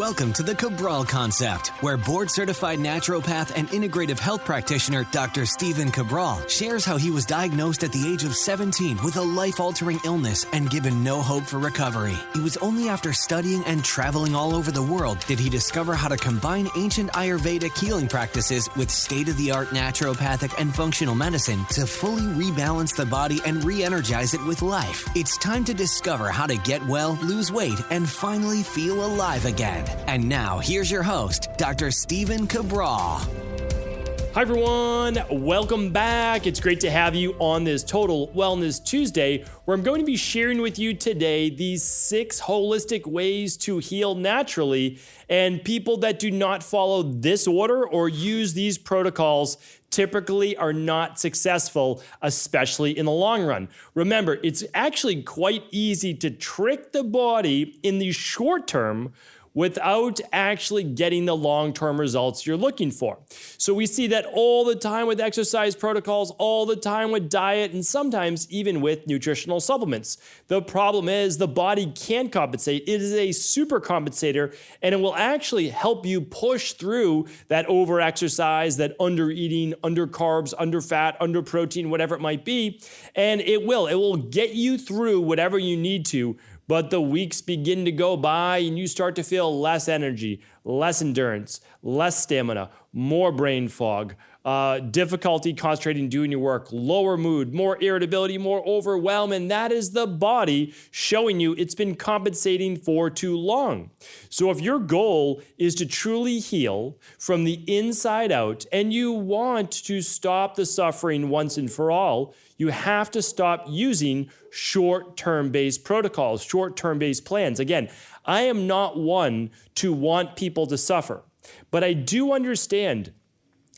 Welcome to the Cabral Concept, where board-certified naturopath and integrative health practitioner Dr. Stephen Cabral shares how he was diagnosed at the age of 17 with a life-altering illness and given no hope for recovery. It was only after studying and traveling all over the world did he discover how to combine ancient Ayurvedic healing practices with state-of-the-art naturopathic and functional medicine to fully rebalance the body and re-energize it with life. It's time to discover how to get well, lose weight, and finally feel alive again. And now, here's your host, Dr. Stephen Cabral. Hi everyone, welcome back. It's great to have you on this Total Wellness Tuesday, where I'm going to be sharing with you today these 6 holistic ways to heal naturally. And people that do not follow this order or use these protocols typically are not successful, especially in the long run. Remember, it's actually quite easy to trick the body in the short term without actually getting the long-term results you're looking for. So we see that all the time with exercise protocols, all the time with diet, and sometimes even with nutritional supplements. The problem is the body can't compensate. It is a super compensator, and it will actually help you push through that over-exercise, that under-eating, under-carbs, under-fat, under-protein, whatever it might be, and it will get you through whatever you need to. But the weeks begin to go by and you start to feel less energy, less endurance, less stamina, more brain fog, difficulty concentrating doing your work, lower mood, more irritability, more overwhelm, and that is the body showing you it's been compensating for too long. So if your goal is to truly heal from the inside out and you want to stop the suffering once and for all, you have to stop using short-term based protocols, short-term based plans. Again, I am not one to want people to suffer, but I do understand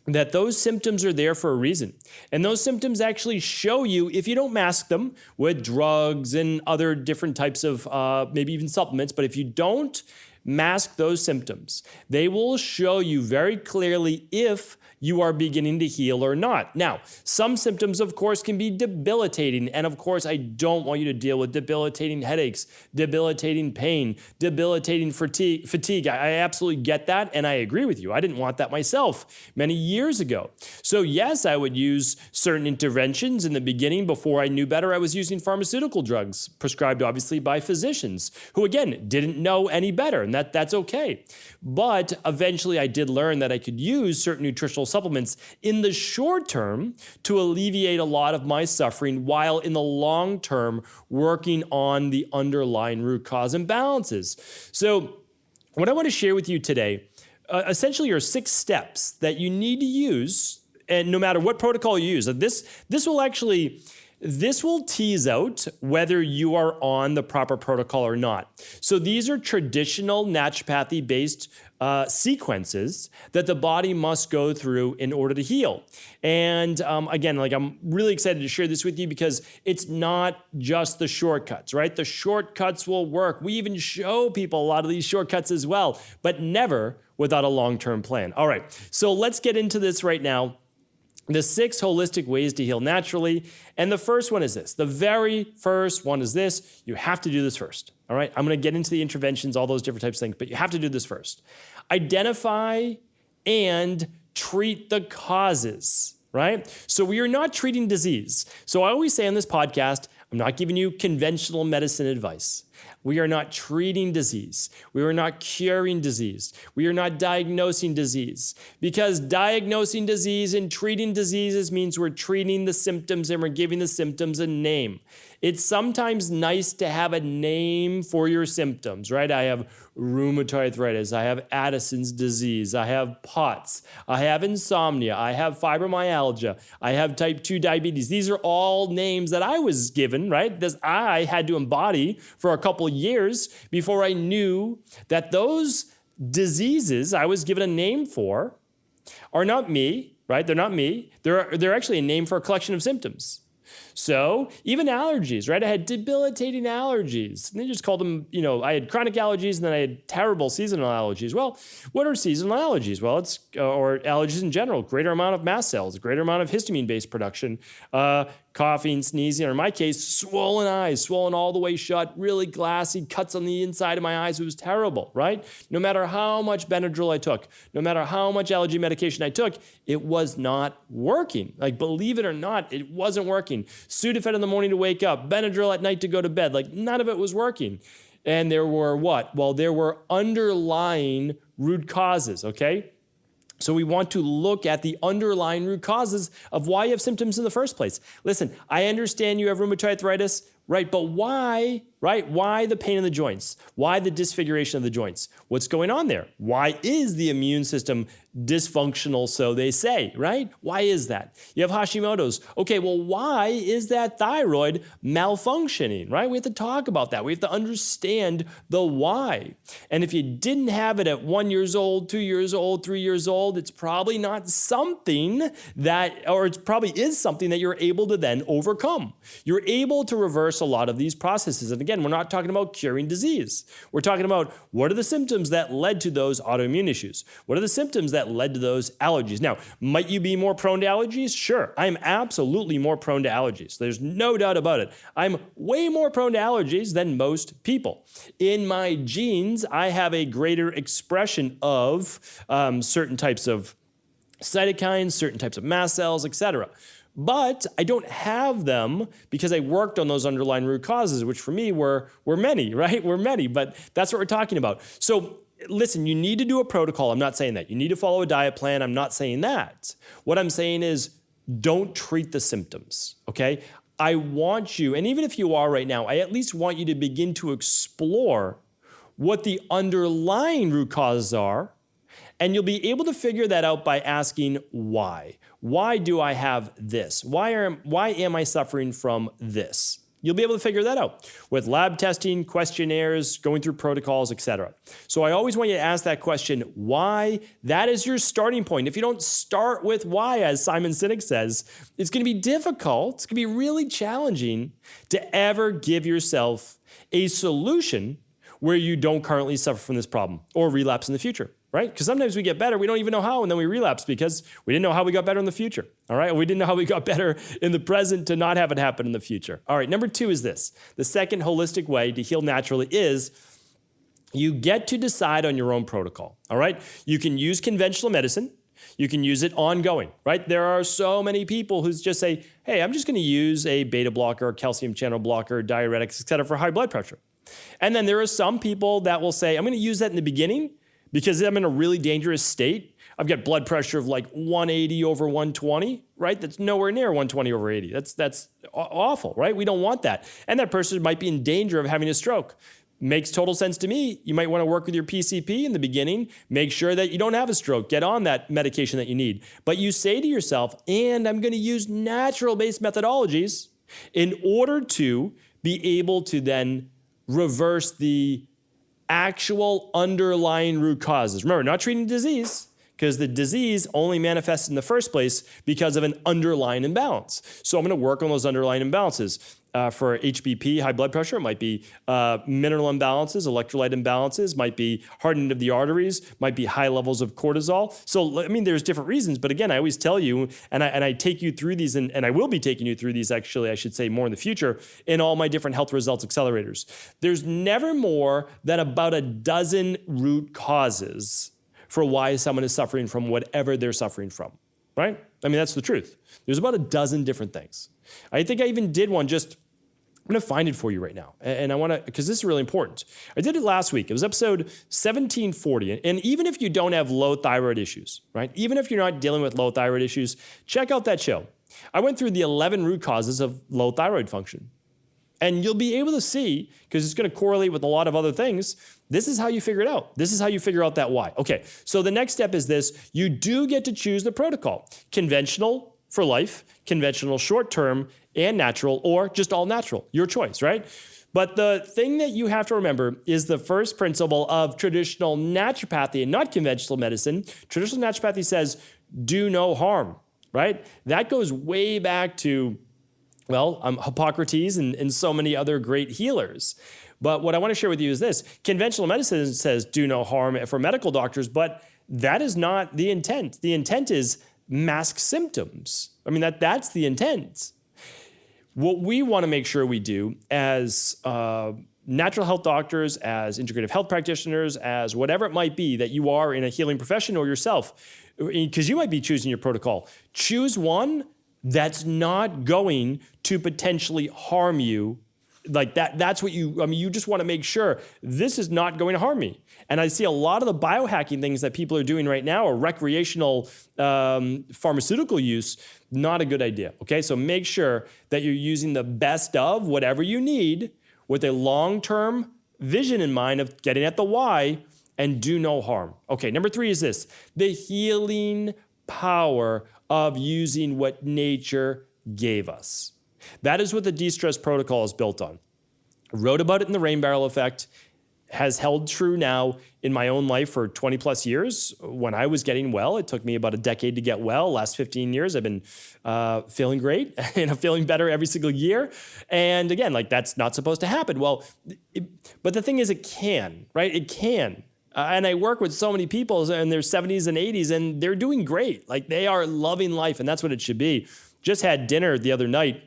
that those symptoms are there for a reason. And those symptoms actually show you, if you don't mask them with drugs and other different types of maybe even supplements, but if you don't mask those symptoms, they will show you very clearly if you are beginning to heal or not. Now, some symptoms, of course, can be debilitating. And of course, I don't want you to deal with debilitating headaches, debilitating pain, debilitating fatigue. I absolutely get that. And I agree with you. I didn't want that myself many years ago. So yes, I would use certain interventions in the beginning. Before I knew better, I was using pharmaceutical drugs prescribed obviously by physicians who, again, didn't know any better. And that's okay. But eventually I did learn that I could use certain nutritional supplements in the short term to alleviate a lot of my suffering, while in the long term working on the underlying root cause imbalances. So what I want to share with you today, essentially are 6 steps that you need to use, and no matter what protocol you use. This will tease out whether you are on the proper protocol or not. So these are traditional naturopathy-based sequences that the body must go through in order to heal. And again, I'm really excited to share this with you because it's not just the shortcuts, right? The shortcuts will work. We even show people a lot of these shortcuts as well, but never without a long-term plan. All right, so let's get into this right now. The 6 holistic ways to heal naturally. And the first one is this. The very first one is this. You have to do this first. All right. I'm going to get into the interventions, all those different types of things, but you have to do this first. Identify and treat the causes, right? So we are not treating disease. So I always say on this podcast, I'm not giving you conventional medicine advice. We are not treating disease. We are not curing disease. We are not diagnosing disease, because diagnosing disease and treating diseases means we're treating the symptoms and we're giving the symptoms a name. It's sometimes nice to have a name for your symptoms, right? I have rheumatoid arthritis. I have Addison's disease. I have POTS. I have insomnia. I have fibromyalgia. I have type 2 diabetes. These are all names that I was given, right? That I had to embody for a couple years before I knew that those diseases I was given a name for are not me, right? They're not me. They're actually a name for a collection of symptoms. So even allergies, right? I had debilitating allergies. And they just called them, I had chronic allergies and then I had terrible seasonal allergies. Well, what are seasonal allergies? Well, or allergies in general, greater amount of mast cells, greater amount of histamine-based production, coughing, sneezing, or in my case, swollen eyes, swollen all the way shut, really glassy, cuts on the inside of my eyes. It was terrible, right? No matter how much Benadryl I took, no matter how much allergy medication I took, it was not working. Like, believe it or not, it wasn't working. Sudafed in the morning to wake up, Benadryl at night to go to bed. Like, none of it was working. And there were what? Well, there were underlying root causes, okay? So we want to look at the underlying root causes of why you have symptoms in the first place. Listen, I understand you have rheumatoid arthritis, right? But why, right? Why the pain in the joints? Why the disfiguration of the joints? What's going on there? Why is the immune system dysfunctional, so they say, right? Why is that? You have Hashimoto's. Okay, well, why is that thyroid malfunctioning, right? We have to talk about that. We have to understand the why. And if you didn't have it at 1 year old, 2 years old, 3 years old, it's probably not something that, or it probably is something that you're able to then overcome. You're able to reverse a lot of these processes. And again, we're not talking about curing disease. We're talking about what are the symptoms that led to those autoimmune issues? What are the symptoms that led to those allergies? Now, might you be more prone to allergies? Sure, I'm absolutely more prone to allergies. There's no doubt about it. I'm way more prone to allergies than most people. In my genes, I have a greater expression of certain types of cytokines, certain types of mast cells, etc. But I don't have them because I worked on those underlying root causes, which for me were many, right? Were many, but that's what we're talking about. So listen, you need to do a protocol. I'm not saying that. You need to follow a diet plan. I'm not saying that. What I'm saying is don't treat the symptoms, okay? I want you, and even if you are right now, I at least want you to begin to explore what the underlying root causes are, and you'll be able to figure that out by asking why. Why do I have this? Why am I suffering from this? You'll be able to figure that out with lab testing, questionnaires, going through protocols, etc. So I always want you to ask that question, why? That is your starting point. If you don't start with why, as Simon Sinek says, it's going to be difficult. It's going to be really challenging to ever give yourself a solution where you don't currently suffer from this problem or relapse in the future. Right? Because sometimes we get better, we don't even know how, and then we relapse because we didn't know how we got better in the future. All right? We didn't know how we got better in the present to not have it happen in the future. All right, number 2 is this. The second holistic way to heal naturally is you get to decide on your own protocol. All right? You can use conventional medicine. You can use it ongoing, right? There are so many people who just say, hey, I'm just going to use a beta blocker, calcium channel blocker, diuretics, et cetera, for high blood pressure. And then there are some people that will say, I'm going to use that in the beginning because I'm in a really dangerous state. I've got blood pressure of like 180 over 120, right? That's nowhere near 120 over 80. That's awful, right? We don't want that. And that person might be in danger of having a stroke. Makes total sense to me. You might want to work with your PCP in the beginning. Make sure that you don't have a stroke. Get on that medication that you need. But you say to yourself, and I'm going to use natural-based methodologies in order to be able to then reverse the actual underlying root causes. Remember, not treating disease, because the disease only manifests in the first place because of an underlying imbalance. So I'm going to work on those underlying imbalances. For HBP, high blood pressure, it might be mineral imbalances, electrolyte imbalances, might be hardening of the arteries, might be high levels of cortisol. So, I mean, there's different reasons, but again, I always tell you, and I take you through these, and I will be taking you through these, actually, I should say more in the future, in all my different health results accelerators. There's never more than about a dozen root causes for why someone is suffering from whatever they're suffering from, right? I mean, that's the truth. There's about a dozen different things. I think I even did one just, I'm going to find it for you right now. And I want to, because this is really important. I did it last week. It was episode 1740. And even if you don't have low thyroid issues, right? Even if you're not dealing with low thyroid issues, check out that show. I went through the 11 root causes of low thyroid function. And you'll be able to see, because it's going to correlate with a lot of other things, this is how you figure it out. This is how you figure out that why. Okay, so the next step is this. You do get to choose the protocol. Conventional for life, conventional short-term, and natural, or just all natural. Your choice, right? But the thing that you have to remember is the first principle of traditional naturopathy and not conventional medicine. Traditional naturopathy says, do no harm, right? That goes way back to, well, Hippocrates and so many other great healers. But what I want to share with you is this. Conventional medicine says do no harm for medical doctors, but that is not the intent. The intent is mask symptoms. I mean, that's the intent. What we want to make sure we do as natural health doctors, as integrative health practitioners, as whatever it might be that you are in a healing profession or yourself, because you might be choosing your protocol, choose one that's not going to potentially harm you. Like that's what you just want to make sure this is not going to harm me. And I see a lot of the biohacking things that people are doing right now are recreational pharmaceutical use, not a good idea. Okay, so make sure that you're using the best of whatever you need with a long-term vision in mind of getting at the why and do no harm. Okay, number 3 is this, the healing power of using what nature gave us. That is what the de-stress protocol is built on. I wrote about it in the Rain Barrel Effect, has held true now in my own life for 20 plus years. When I was getting well, it took me about a decade to get well. Last 15 years, I've been feeling great and I'm feeling better every single year. And again, like that's not supposed to happen. Well, but the thing is it can, right? It can. And I work with so many people in their 70s and 80s and they're doing great. Like they are loving life and that's what it should be. Just had dinner the other night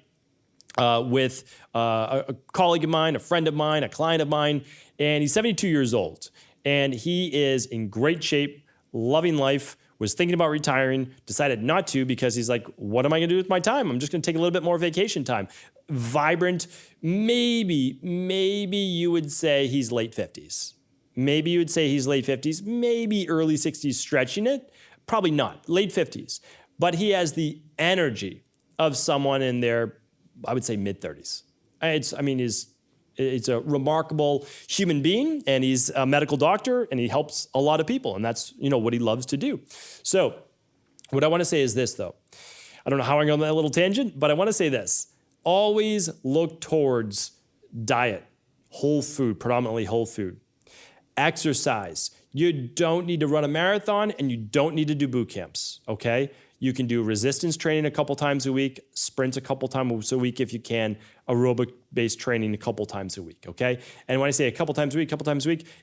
with a colleague of mine, a friend of mine, a client of mine, and he's 72 years old. And he is in great shape, loving life, was thinking about retiring, decided not to because he's like, what am I gonna do with my time? I'm just gonna take a little bit more vacation time. Vibrant, maybe you would say he's late 50s. Maybe you would say he's late 50s, maybe early 60s stretching it. Probably not, late 50s. But he has the energy of someone in their, I would say mid-30s. It's a remarkable human being and he's a medical doctor and he helps a lot of people and that's, what he loves to do. So what I want to say is this though. I don't know how I'm going on that little tangent, but I want to say this. Always look towards diet, whole food, predominantly whole food. Exercise. You don't need to run a marathon and you don't need to do boot camps, okay? You can do resistance training a couple times a week, sprints a couple times a week if you can, aerobic-based training a couple times a week, okay? And when I say a couple times a week,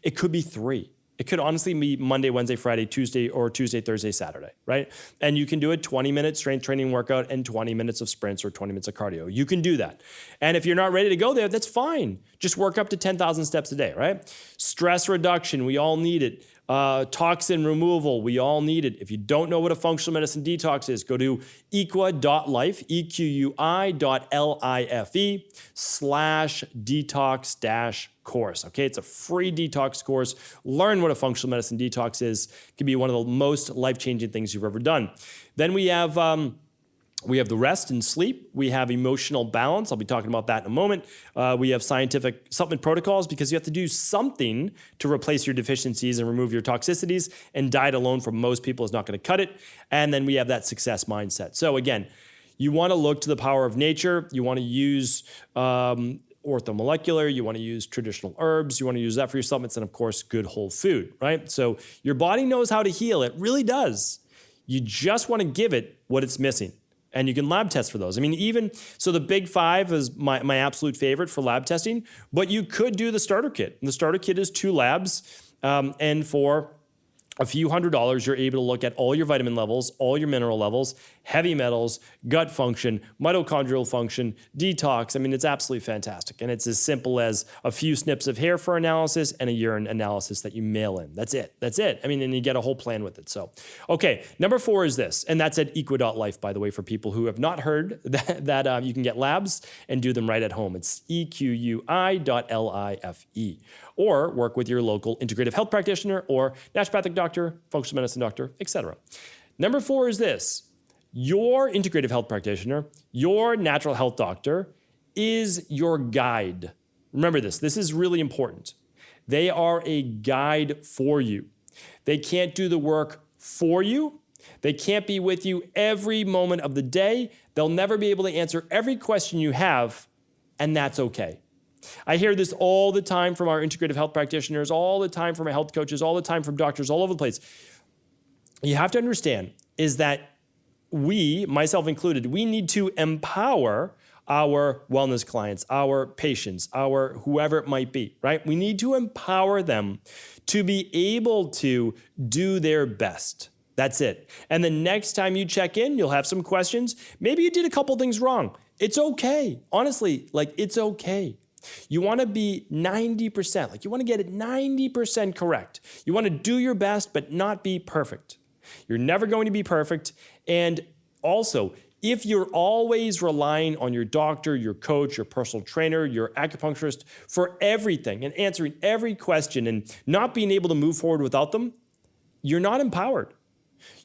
it could be 3. It could honestly be Monday, Wednesday, Friday, Tuesday, or Tuesday, Thursday, Saturday, right? And you can do a 20-minute strength training workout and 20 minutes of sprints or 20 minutes of cardio. You can do that. And if you're not ready to go there, that's fine. Just work up to 10,000 steps a day, right? Stress reduction, we all need it. Toxin removal, we all need it. If you don't know what a functional medicine detox is, go to equi.life, equi.life/detox-course. Okay, it's a free detox course. Learn what a functional medicine detox is. It can be one of the most life-changing things you've ever done. Then we have the rest and sleep. We have emotional balance. I'll be talking about that in a moment. We have scientific supplement protocols because you have to do something to replace your deficiencies and remove your toxicities. And diet alone for most people is not going to cut it. And then we have that success mindset. So again, you want to look to the power of nature. You want to use orthomolecular. You want to use traditional herbs. You want to use that for your supplements. And of course, good whole food, right? So your body knows how to heal. It really does. You just want to give it what it's missing. And you can lab test for those. So the Big 5 is my absolute favorite for lab testing, but you could do the starter kit. And the starter kit is 2 labs, and for a few $100s, you're able to look at all your vitamin levels, all your mineral levels, heavy metals, gut function, mitochondrial function, detox. It's absolutely fantastic. And it's as simple as a few snips of hair for analysis and a urine analysis that you mail in. That's it. And you get a whole plan with it. So, okay, number 4 is this, and that's at equi.life, by the way, for people who have not heard that you can get labs and do them right at home. It's equi.life. Or work with your local integrative health practitioner or naturopathic doctor, functional medicine doctor, etc. Number 4 is this. Your integrative health practitioner, your natural health doctor is your guide. Remember this. This is really important. They are a guide for you. They can't do the work for you. They can't be with you every moment of the day. They'll never be able to answer every question you have, and that's okay. I hear this all the time from our integrative health practitioners, all the time from our health coaches, all the time from doctors all over the place. You have to understand is that we, myself included, we need to empower our wellness clients, our patients, our whoever it might be, right? We need to empower them to be able to do their best. That's it. And the next time you check in, you'll have some questions. Maybe you did a couple things wrong. It's okay. Honestly, like it's okay. You want to be 90%, like you want to get it 90% correct. You want to do your best, but not be perfect. You're never going to be perfect. And also, if you're always relying on your doctor, your coach, your personal trainer, your acupuncturist for everything and answering every question and not being able to move forward without them, you're not empowered.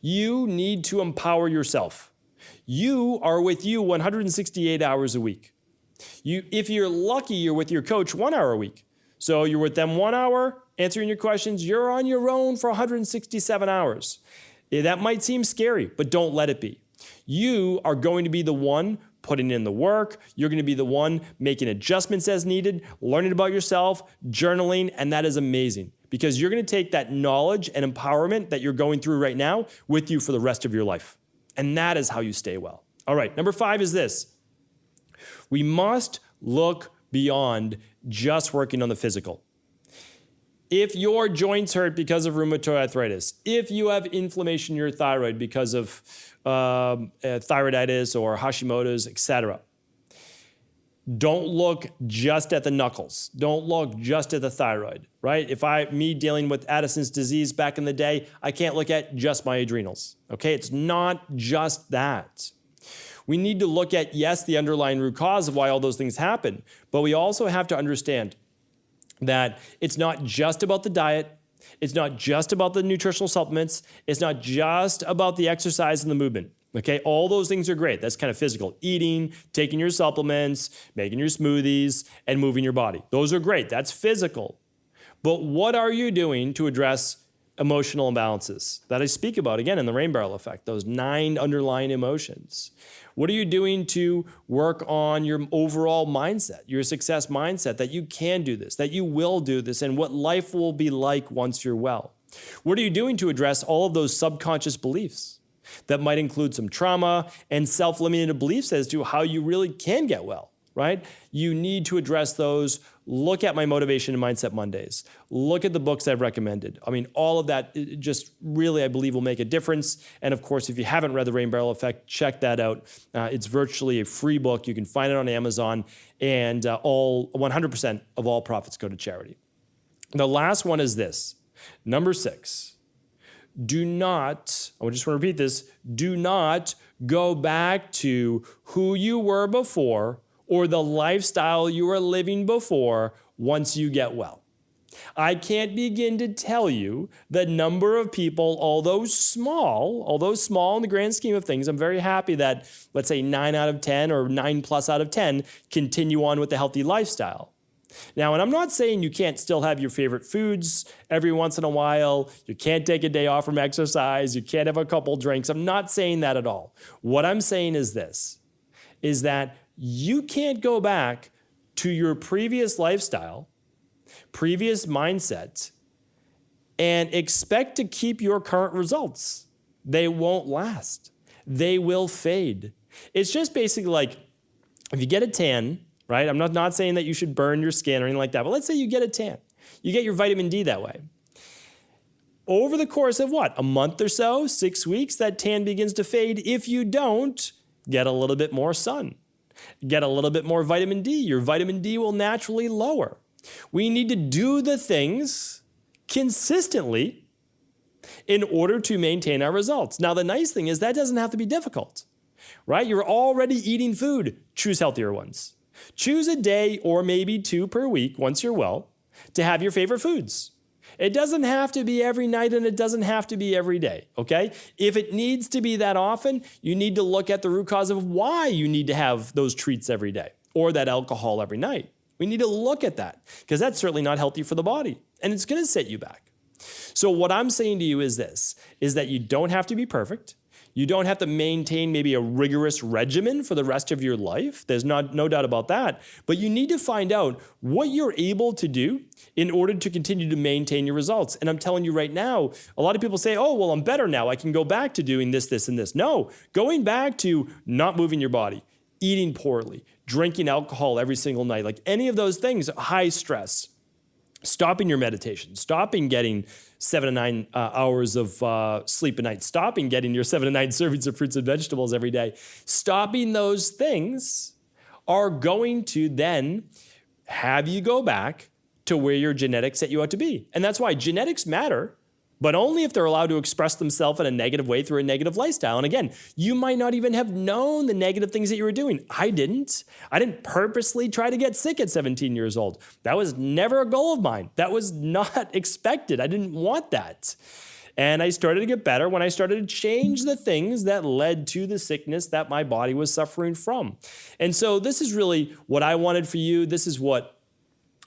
You need to empower yourself. You are with you 168 hours a week. If you're lucky, you're with your coach 1 hour a week. So you're with them 1 hour, answering your questions. You're on your own for 167 hours. That might seem scary, but don't let it be. You are going to be the one putting in the work. You're going to be the one making adjustments as needed, learning about yourself, journaling, and that is amazing because you're going to take that knowledge and empowerment that you're going through right now with you for the rest of your life. And that is how you stay well. All right, number 5 is this. We must look beyond just working on the physical. If your joints hurt because of rheumatoid arthritis, if you have inflammation in your thyroid because of thyroiditis or Hashimoto's, etc., don't look just at the knuckles. Don't look just at the thyroid, right? Me dealing with Addison's disease back in the day, I can't look at just my adrenals, okay? It's not just that. We need to look at, yes, the underlying root cause of why all those things happen, but we also have to understand that it's not just about the diet. It's not just about the nutritional supplements. It's not just about the exercise and the movement. Okay, all those things are great. That's kind of physical. Eating, taking your supplements, making your smoothies, and moving your body. Those are great. That's physical. But what are you doing to address emotional imbalances that I speak about, again, in the rain barrel effect, those 9 underlying emotions? What are you doing to work on your overall mindset, your success mindset, that you can do this, that you will do this, and what life will be like once you're well? What are you doing to address all of those subconscious beliefs that might include some trauma and self-limiting beliefs as to how you really can get well, right? You need to address those. Look at my Motivation and Mindset Mondays. Look at the books I've recommended. I mean, all of that just really, I believe, will make a difference. And of course, if you haven't read The Rain Barrel Effect, check that out. It's virtually a free book. You can find it on Amazon, and 100% of all profits go to charity. The last one is this. Number 6. I just want to repeat this. Do not go back to who you were before or the lifestyle you were living before once you get well. I can't begin to tell you the number of people, although small in the grand scheme of things, I'm very happy that, let's say 9 out of 10 or 9 plus out of 10 continue on with a healthy lifestyle. Now, and I'm not saying you can't still have your favorite foods every once in a while. You can't take a day off from exercise. You can't have a couple drinks. I'm not saying that at all. What I'm saying is this, is that you can't go back to your previous lifestyle, previous mindset, and expect to keep your current results. They won't last. They will fade. It's just basically like if you get a tan, right? I'm not saying that you should burn your skin or anything like that, but let's say you get a tan. You get your vitamin D that way. Over the course of what? A month or so, 6 weeks, that tan begins to fade. If you don't, get a little bit more sun. Get a little bit more vitamin D. Your vitamin D will naturally lower. We need to do the things consistently in order to maintain our results. Now, the nice thing is that doesn't have to be difficult, right? You're already eating food. Choose healthier ones. Choose a day or maybe 2 per week once you're well to have your favorite foods. It doesn't have to be every night and it doesn't have to be every day, okay? If it needs to be that often, you need to look at the root cause of why you need to have those treats every day or that alcohol every night. We need to look at that because that's certainly not healthy for the body and it's going to set you back. So what I'm saying to you is this, is that you don't have to be perfect. You don't have to maintain maybe a rigorous regimen for the rest of your life. There's no doubt about that. But you need to find out what you're able to do in order to continue to maintain your results. And I'm telling you right now, a lot of people say, oh, well, I'm better now. I can go back to doing this, this, and this. No, going back to not moving your body, eating poorly, drinking alcohol every single night, like any of those things, high stress, stopping your meditation, stopping getting 7 to 9 hours of sleep a night, stopping getting your 7 to 9 servings of fruits and vegetables every day, stopping those things are going to then have you go back to where your genetics set you out to be. And that's why genetics matter, but only if they're allowed to express themselves in a negative way through a negative lifestyle. And again, you might not even have known the negative things that you were doing. I didn't purposely try to get sick at 17 years old. That was never a goal of mine. That was not expected. I didn't want that. And I started to get better when I started to change the things that led to the sickness that my body was suffering from. And so this is really what I wanted for you. This is what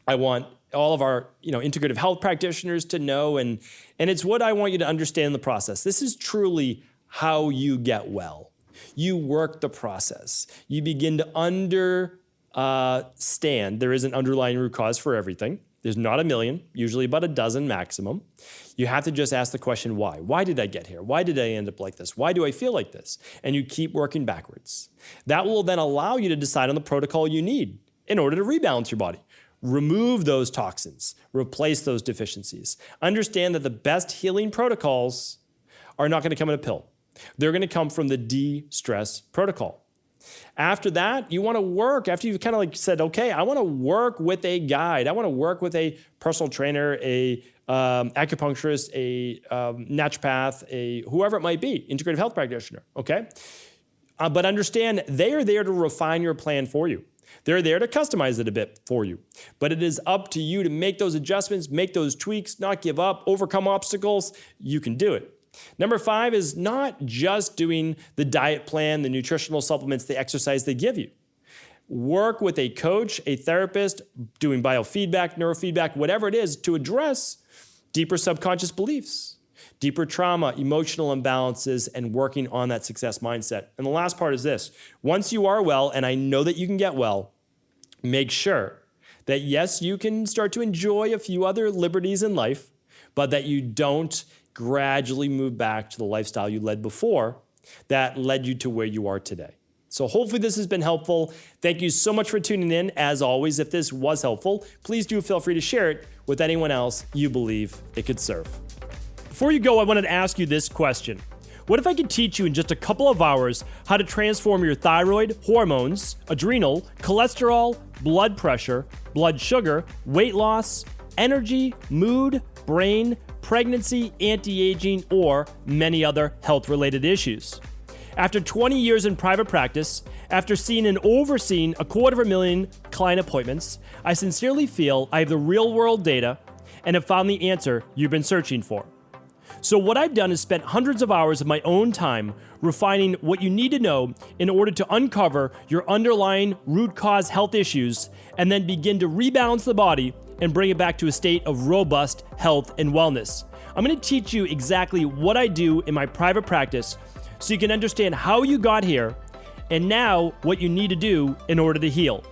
I want all of our integrative health practitioners to know. And it's what I want you to understand in the process. This is truly how you get well. You work the process. You begin to understand there is an underlying root cause for everything. There's not a million, usually about a dozen maximum. You have to just ask the question, why? Why did I get here? Why did I end up like this? Why do I feel like this? And you keep working backwards. That will then allow you to decide on the protocol you need in order to rebalance your body. Remove those toxins, replace those deficiencies. Understand that the best healing protocols are not going to come in a pill. They're going to come from the de-stress protocol. After that, you want to work, after you've kind of like said, okay, I want to work with a guide. I want to work with a personal trainer, a acupuncturist, a naturopath, a whoever it might be, integrative health practitioner, okay? But understand they are there to refine your plan for you. They're there to customize it a bit for you. But it is up to you to make those adjustments, make those tweaks, not give up, overcome obstacles. You can do it. Number 5 is not just doing the diet plan, the nutritional supplements, the exercise they give you. Work with a coach, a therapist, doing biofeedback, neurofeedback, whatever it is, to address deeper subconscious beliefs, deeper trauma, emotional imbalances, and working on that success mindset. And the last part is this. Once you are well, and I know that you can get well, make sure that yes, you can start to enjoy a few other liberties in life, but that you don't gradually move back to the lifestyle you led before that led you to where you are today. So hopefully this has been helpful. Thank you so much for tuning in. As always, if this was helpful, please do feel free to share it with anyone else you believe it could serve. Before you go, I wanted to ask you this question. What if I could teach you in just a couple of hours how to transform your thyroid, hormones, adrenal, cholesterol, blood pressure, blood sugar, weight loss, energy, mood, brain, pregnancy, anti-aging, or many other health-related issues? After 20 years in private practice, after seeing and overseeing 250,000 client appointments, I sincerely feel I have the real-world data and have found the answer you've been searching for. So what I've done is spent hundreds of hours of my own time refining what you need to know in order to uncover your underlying root cause health issues and then begin to rebalance the body and bring it back to a state of robust health and wellness. I'm going to teach you exactly what I do in my private practice so you can understand how you got here and now what you need to do in order to heal.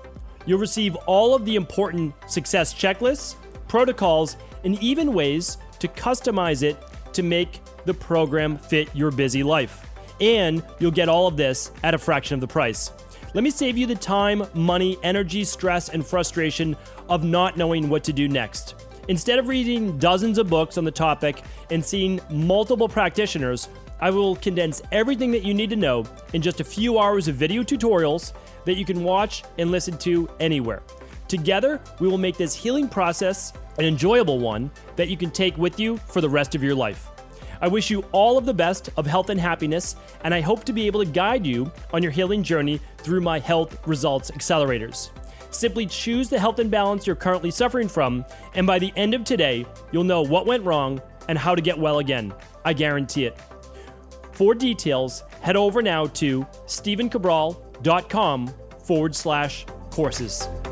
You'll receive all of the important success checklists, protocols, and even ways to customize it to make the program fit your busy life. And you'll get all of this at a fraction of the price. Let me save you the time, money, energy, stress, and frustration of not knowing what to do next. Instead of reading dozens of books on the topic and seeing multiple practitioners, I will condense everything that you need to know in just a few hours of video tutorials that you can watch and listen to anywhere. Together, we will make this healing process an enjoyable one that you can take with you for the rest of your life. I wish you all of the best of health and happiness, and I hope to be able to guide you on your healing journey through my Health Results Accelerators. Simply choose the health imbalance you're currently suffering from, and by the end of today, you'll know what went wrong and how to get well again. I guarantee it. For details, head over now to stevencabral.com/courses.